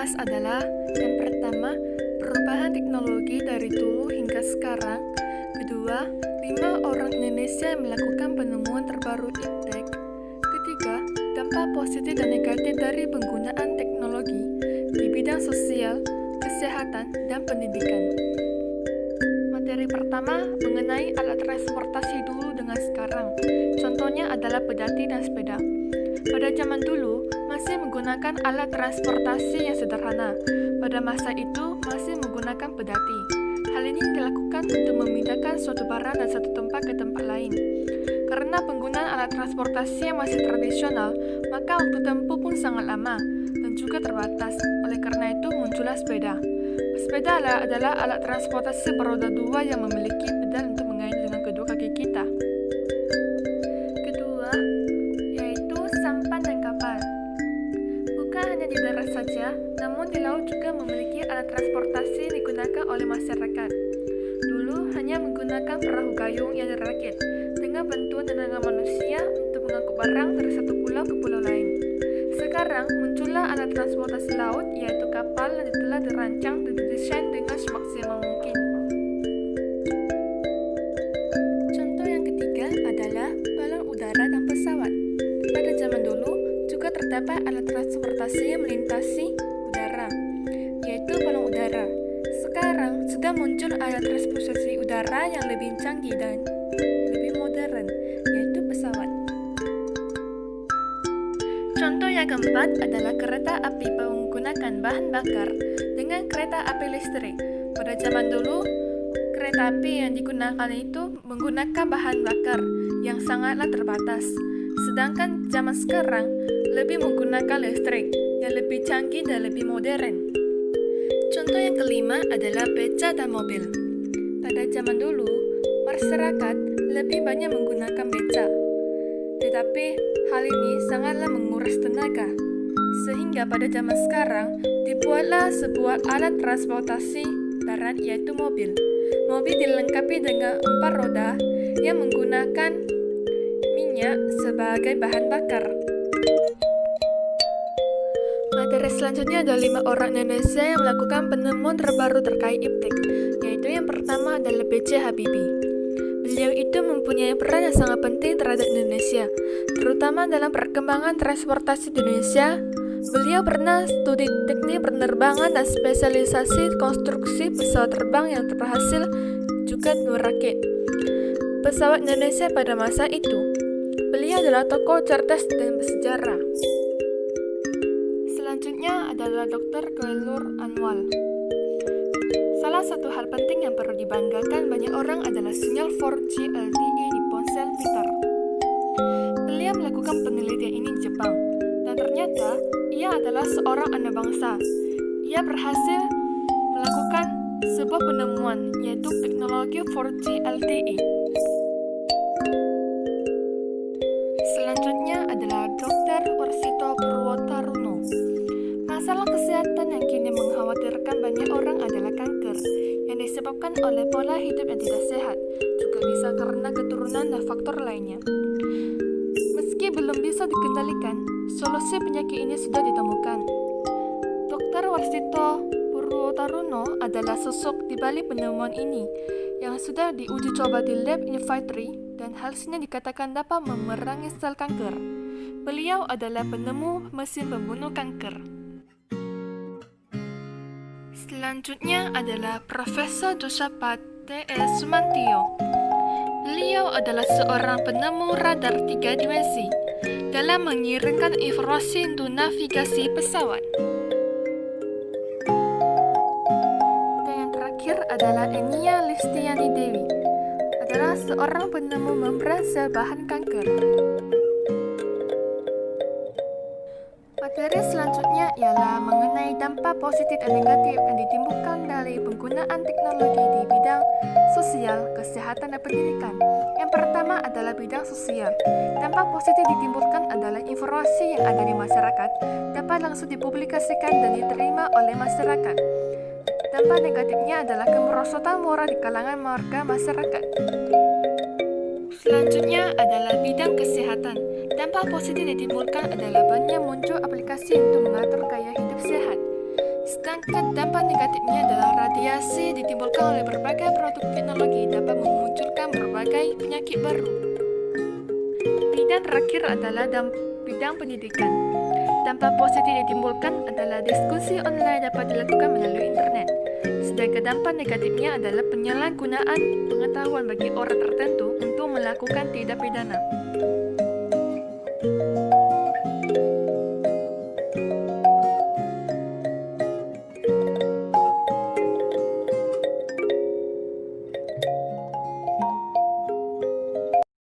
bahas adalah yang pertama, perubahan teknologi dari dulu hingga sekarang. Kedua, 5 orang Indonesia yang melakukan penemuan terbaru iptek. Ketiga, dampak positif dan negatif dari penggunaan teknologi di bidang sosial, kesehatan, dan pendidikan. Materi pertama mengenai alat transportasi dulu dengan sekarang. Contohnya adalah pedati dan sepeda. Pada zaman dulu, masih menggunakan alat transportasi yang sederhana. Pada masa itu, masih menggunakan pedati. Hal ini dilakukan untuk memindahkan suatu barang dari satu tempat ke tempat lain. Karena penggunaan alat transportasi yang masih tradisional, maka waktu tempuh pun sangat lama dan juga terbatas. Oleh karena itu, muncullah sepeda. Sepeda adalah alat transportasi beroda dua yang memiliki pedal untuk mengayuh dengan kedua kaki kita. Kedua, yaitu sampan dan kapal. Bukan hanya di darat saja, namun di laut juga memiliki alat transportasi yang digunakan oleh masyarakat. Dulu hanya menggunakan perahu gayung yang dirakit dengan bantuan tenaga manusia untuk mengangkut barang dari satu pulau ke pulau lain. Sekarang muncullah alat transportasi laut, yaitu kapal yang telah dirancang dan didesain dengan semaksimal mungkin. Contoh yang ketiga adalah balon udara dan pesawat. Pada zaman dulu juga terdapat alat transportasi yang melintasi udara, yaitu balon udara. Sekarang sudah muncul alat transportasi udara yang lebih canggih dan lebih modern, yaitu pesawat. Contoh yang keempat adalah kereta api menggunakan bahan bakar dengan kereta api listrik. Pada zaman dulu, kereta api yang digunakan itu menggunakan bahan bakar yang sangatlah terbatas. Sedangkan zaman sekarang lebih menggunakan listrik yang lebih canggih dan lebih modern. Contoh yang kelima adalah beca dan mobil. Pada zaman dulu, masyarakat lebih banyak menggunakan beca. Tetapi hal ini sangatlah menguras tenaga. Sehingga pada zaman sekarang dibuatlah sebuah alat transportasi darat, yaitu mobil. Mobil dilengkapi dengan 4 roda yang menggunakan minyak sebagai bahan bakar. Materi selanjutnya ada 5 orang Indonesia yang melakukan penemuan terbaru terkait iptek, yaitu yang pertama adalah B.J. Habibie. Beliau itu mempunyai peran yang sangat penting terhadap Indonesia, terutama dalam perkembangan transportasi di Indonesia. Beliau pernah studi teknik penerbangan dan spesialisasi konstruksi pesawat terbang yang berhasil juga merakit pesawat Indonesia pada masa itu. Beliau adalah tokoh cerdas dan bersejarah. Selanjutnya adalah Dr. Khairul Anwar. Salah satu hal penting yang perlu dibanggakan banyak orang adalah sinyal 4G LTE di ponsel pintar. Beliau melakukan penelitian ini di Jepang, dan ternyata ia adalah seorang anak bangsa. Ia berhasil melakukan sebuah penemuan, yaitu teknologi 4G LTE. Selanjutnya adalah Dr. Warsito Purwotaruno. Masalah kesehatan yang kini mengkhawatirkan banyak orang adalah kanker yang disebabkan oleh pola hidup yang tidak sehat, juga bisa karena keturunan dan faktor lainnya. Meski belum bisa dikendalikan, solusi penyakit ini sudah ditemukan. Dr. Warsito Purwotaruno adalah sosok di balik penemuan ini yang sudah diuji coba di lab Infantry dan hasilnya dikatakan dapat memerangi sel kanker. Beliau adalah penemu mesin pembunuh kanker. Selanjutnya adalah Profesor Josaphat T.S. Sumantio. Beliau adalah seorang penemu radar 3 dimensi dalam mengirimkan informasi untuk navigasi pesawat. Dan yang terakhir adalah Enia Listiani Dewi, adalah seorang penemu membran sel bahan kanker. Materi selanjutnya ialah mengenai dampak positif dan negatif yang ditimbulkan dari penggunaan teknologi di bidang sosial, kesehatan, dan pendidikan. Yang pertama adalah bidang sosial. Dampak positif ditimbulkan adalah informasi yang ada di masyarakat dapat langsung dipublikasikan dan diterima oleh masyarakat. Dampak negatifnya adalah kemerosotan moral di kalangan warga masyarakat. Selanjutnya adalah bidang kesehatan. Dampak positif yang ditimbulkan adalah banyak muncul aplikasi untuk mengatur gaya hidup sehat. Sedangkan dampak negatifnya adalah radiasi ditimbulkan oleh berbagai produk teknologi dapat memunculkan berbagai penyakit baru. Bidang terakhir adalah bidang pendidikan. Dampak positif yang ditimbulkan adalah diskusi online dapat dilakukan melalui internet. Sedangkan dampak negatifnya adalah penyalahgunaan pengetahuan bagi orang tertentu untuk melakukan tindak pidana.